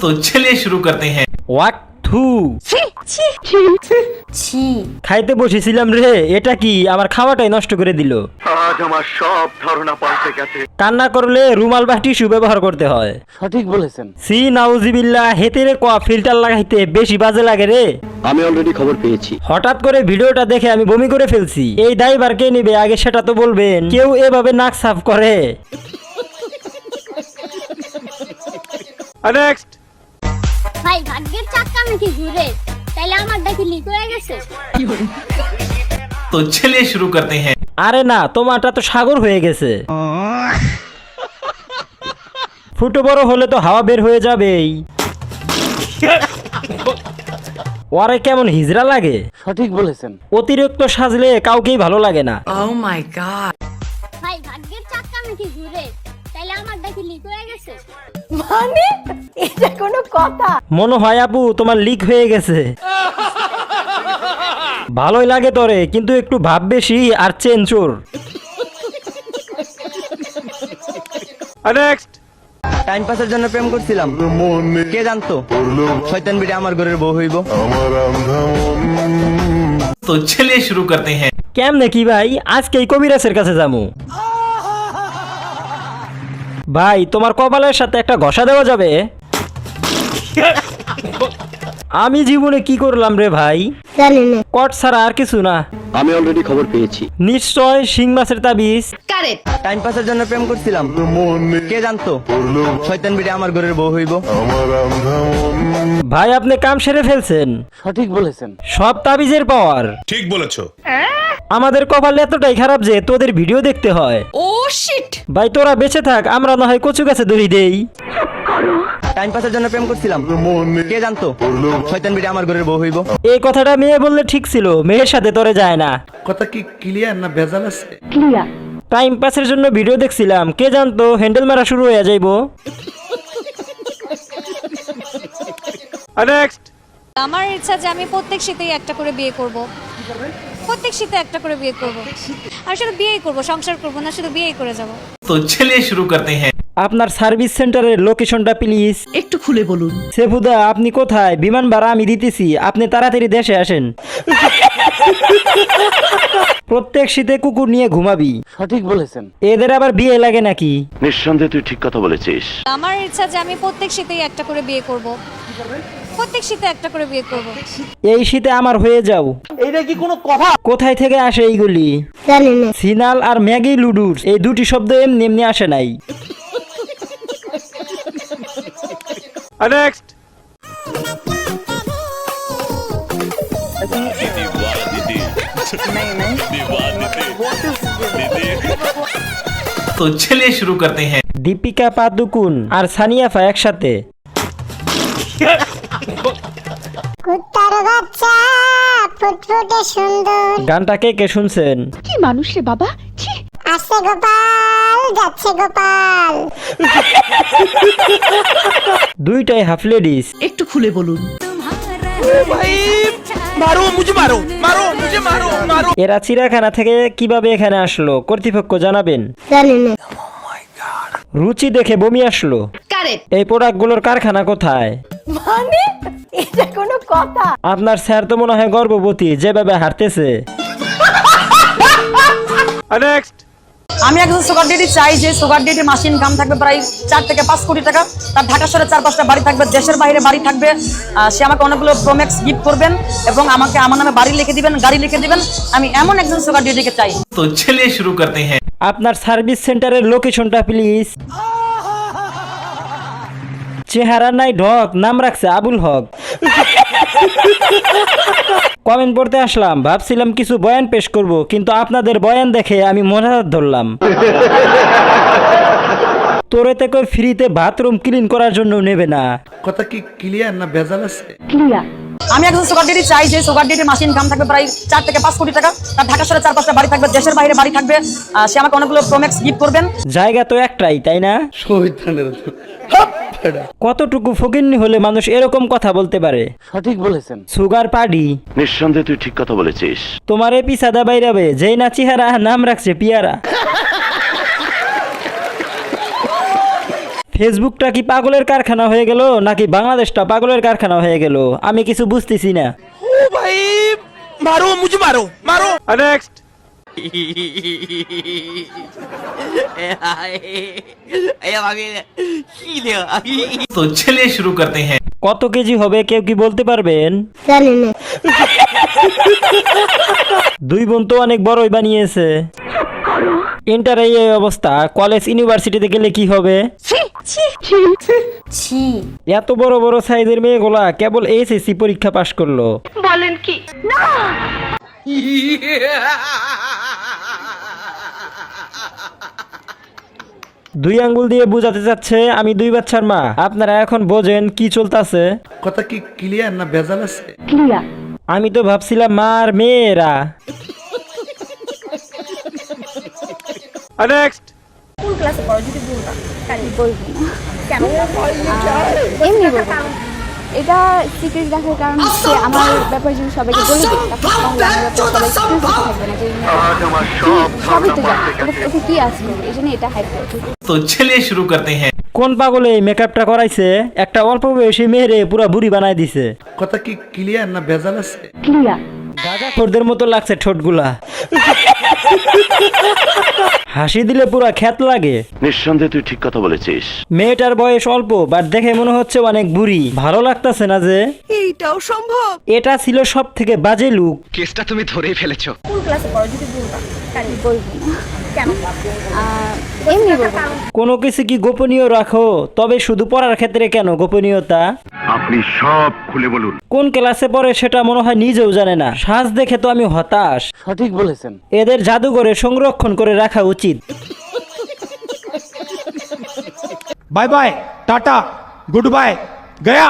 तो चलिए शुरू करते हैं। ওয়াক থু খাইতে বসেছিলাম রে, এটা কি আমার খাওয়াটাই নষ্ট করে দিল। আজ আমার সব ধারণা পাল্টে গেছে। কান্না করলে রুমাল বা টিস্যু ব্যবহার করতে হয়। সঠিক বলেছেন। সি নাউজিবিল্লাহ, হেতেরে কোয়া ফিল্টার লাগাইতে বেশি বাজে লাগে রে। আমি অলরেডি খবর পেয়েছি। হঠাৎ করে ভিডিওটা দেখে আমি বমি করে ফেলছি। এই দায়ভার কে নিবে আগে সেটা তো বলবেন। কেউ এভাবে নাক সাফ করে? নেক্সট। ভাই ভাগ্যের চাকা নাকি ঘুরে, তাইলে আমার দেখি লিক হয়ে গেছে। तो चलिए शुरू करते हैं। আরে না, তোমারটা তো সাগর হয়ে গেছে। ফুটো বড় হলে তো হাওয়া বের হয়ে যাবেই। ওরে কেমন হিজড়া লাগে। সঠিক বলেছেন। অতিরিক্ত সাজলে কাউকেই ভালো লাগে না। ভাই ভাগ্যের চাকা নাকি ঘুরে, তাইলে আমার দেখি লিক হয়ে গেছে। মানে এটা কোনো কথা? মনে হয় আপু তোমার লিক হয়ে গেছে। ভালোই লাগে তোরে, কিন্তু একটু ভাব বেশি আর চেঞ্চোর। নেক্সট। টাইম পাসের জন্য প্রেম করছিলাম, কে জানতো শয়তান বিড়ে আমার ঘরের বউ হইব। तो चलिए शुरू करते हैं। কেমনে কি ভাই, আজকেই কবিরাজের কাছে যাবো। ভাই তোমার কপালের সাথে একটা ঘষা দেওয়া যাবে? আমি জীবনে কি করলাম রে ভাই? জানি না। কট ছাড়া আর কিছু না। আমি অলরেডি খবর পেয়েছি। নিশ্চয় শিং মাছের তাবিজ। টাইম পাসের জন্য প্রেম করছিলাম, কে জানতো শয়তান বিড়ে আমার ঘরের বউ হইব। ভাই আপনি কাম সেরে ফেলছেন। সঠিক বলেছেন। সব তাবিজের পাওয়ার। ঠিক বলেছো। আমাদের কপাল এতটাই খারাপ যে তোদের ভিডিও দেখতে হয়। ও শিট। ভাই তোরা বেঁচে থাক, আমরা না হয় কচু গাছে দড়ি দেই। টাইম পাসের জন্য প্রেম করছিলাম, কে জানতো শয়তান বিড়ে আমার ঘরের বউ হইব। এই কথাটা মেয়ে বললে ঠিক ছিল, মেয়ের সাথে তোরে যায় না। কথা কি ক্লিয়ার না ভেজাল আছে? ক্লিয়ার। টাইম পাসের জন্য ভিডিও দেখছিলাম, কে জানতো হ্যান্ডেল মারা শুরু হয়ে যাইবো। নেক্সট। আমার ইচ্ছা যে আমি প্রত্যেক শীতেই একটা করে বিয়ে করব। প্রত্যেক শীতে একটা করে বিয়ে করব। আর শুধু বিয়েই করব, সংসার করব না, শুধু বিয়েই করে যাব। तो चलिए शुरू करते हैं। আপনার সার্ভিস সেন্টারের লোকেশনটা প্লিজ। একটু খুলে বলুন। সেফুদা আপনি কোথায়? বিমান ভাড়া আমি দিতেছি, আপনি তাড়াতাড়ি দেশে আসেন। প্রত্যেক শীতে কুকুর নিয়ে ঘুমাবি। সঠিক বলেছেন। এদের আবার বিয়ে লাগে নাকি? নিঃসন্দেহে তুই ঠিক কথা বলেছিস। আমার ইচ্ছা যে আমি প্রত্যেক শীতেই একটা করে বিয়ে করব। প্রত্যেক শীতে একটা করে বিয়ে করব। এই শীতে আমার হয়ে যাও। এইটা কি কোনো কথা? কোথায় থেকে আসে এইগুলি? জানি না। সিনাল আর ম্যাগি লুডুস এই দুটি শব্দ এমনি এমনি আসে নাই। নেক্সট। तो चलिए शुरू करते हैं। দীপিকা পাদুকুন আর সানিয়াফা একসাথে। কুত্তার বাচ্চা ফুটফুটে সুন্দর। গানটা কে কে শুনছেন? কি মানুষ রে বাবা, ছি। আসছে গোপাল, যাচ্ছে গোপাল। দুইটাই হাফ লেডিস। একটু খুলে বলুন। এরা চিড়িয়াখানা থেকে কিভাবে এখানে আসলো কর্তৃপক্ষ জানাবেন। জানি না। রুচি দেখে বমি আসলো। কারেক্ট। এই প্রোডাক্টগুলোর কারখানা কোথায়? মানে এটা কোনো কথা? আপনার স্যার তো মনে হয় গর্ভবতী, যেভাবে হাঁটতেছে। নেক্সট। আমি একজন সুগার ডেডি চাই যে সুগার ডেডি মাসে ইনকাম থাকবে প্রায় 4 থেকে 5 কোটি টাকা। তার ঢাকা শহরে 4-5টা বাড়ি থাকবে, দেশের বাইরে বাড়ি থাকবে। সে আমাকে অনেকগুলো প্রোম্যাক্স গিফট করবেন এবং আমাকে আমার নামে বাড়ি লিখে দিবেন, গাড়ি লিখে দিবেন। আমি এমন একজন সুগার ডেডিকে চাই। तो चलिए शुरू करते हैं। আপনার সার্ভিস সেন্টারের লোকেশনটা প্লিজ। চেহারা নাই ঢক, নাম রাখছে আবুল হক। কমেন্ট পড়তে আসলাম, ভাবছিলাম কিছু বয়ান পেশ করব, কিন্তু আপনাদের বয়ান দেখে আমি মজাদার ধরলাম। তোরেতে কই ফ্রিতে বাথরুম ক্লিন করার জন্য নেবে না। কথা কি ক্লিয়ার না ভেজাল আছে? ক্লিয়ার। আমি একজন সুগার ডেডি চাই যে সুগার ডেডি মাসে ইনকাম থাকবে প্রায় 4 থেকে 5 কোটি টাকা। তার ঢাকা শহরে 4-5টা বাড়ি থাকবে, দেশের বাইরে বাড়ি থাকবে। সে আমাকে অনেকগুলো প্রোম্যাক্স গিফট করবেন। জায়গা তো একটাই, তাই না? কতটুকু ফকিন্নি হলে মানুষ এরকম কথা বলতে পারে? সঠিক বলেছেন। Sugar paddy. নিঃসন্দেহে তুই ঠিক কথা বলেছিস। তোমার এ পিসাদা বাইরাবে, যেই না চেহারা নাম রাখছে পিয়ারা। ফেসবুকটা কি পাগলের কারখানা হয়ে গেল নাকি বাংলাদেশটা পাগলের কারখানা হয়ে গেল আমি কিছু বুঝতেছি না। नेक्स्ट तो चलिए शुरू करते हैं। কত কেজি হবে কেউ কি বলতে পারবেন? জানি না। দুই বোন তো অনেক বড়ই বানিয়েছে। ইন্টারে এই অবস্থা, কলেজ ইউনিভার্সিটিতে গেলে কি হবে? ছি। এত বড় বড় সাইজের মেয়েগুলা কেবল এইচএসসি পরীক্ষা পাশ করলো। বলেন কি? না, দুই আঙ্গুল দিয়ে বুঝাতে চাচ্ছে আমি দুই বাচ্চার মা। আপনারা এখন বোঝেন কি চলতেছে। কথা কি ক্লিয়ার না ভেজাল আছে? ক্লিয়ার। আমি তো ভাবছিলাম মা আর মেয়েরা। नेक्स्ट কোন ক্লাসে পড়ো যদি বলবা? বলবো না। কেন? এমনি বলবো। এটা সিক্রেট রাখার কারণ হচ্ছে আমার ব্যাপারে যদি সবাইকে বলে দিই তাহলে আমার ব্যাপারে সবাই সিক্রেট থাকবে না। সবই তো জানো ওকে কি আসবে এই জন্য এটা হাইড করছি। तो चलिए शुरू करते हैं। কোন পাগলে এই মেকআপটা করাইছে? একটা অল্প বয়সী মেয়েরে পুরা বুড়ি বানাই দিছে। কথা কি ক্লিয়ার না ভেজাল আছে? ক্লিয়ার। গাঁজাখোরদের মতো লাগছে ঠোঁটগুলা। হাসি দিলে পুরা খ্যাত লাগে। নিঃসন্দেহে তুই ঠিক কথা বলেছিস। মেয়েটার বয়স অল্প বাট দেখে মনে হচ্ছে অনেক বুড়ি। ভালো লাগতেছে না যে? এইটাও সম্ভব? এটা ছিল সব থেকে বাজে লুক। কেসটা তুমি ধরেই ফেলেছো। কোন ক্লাসে পড়ো যদি বলবা? বলবো না। কেন? এমনি বলবো। কোনো কিছু কি গোপনীয় রাখো? তবে শুধু পড়ার ক্ষেত্রে কেন গোপনীয়তা? আপনি সব খুলে বলুন। কোন ক্লাসে পড়ে সেটা মনে হয় নিজেও জানে না। সাজ দেখে তো আমি হতাশ। সঠিক বলেছেন। এদের জাদুঘরে সংরক্ষণ করে রাখা উচিত। Bye bye tata good bye गया।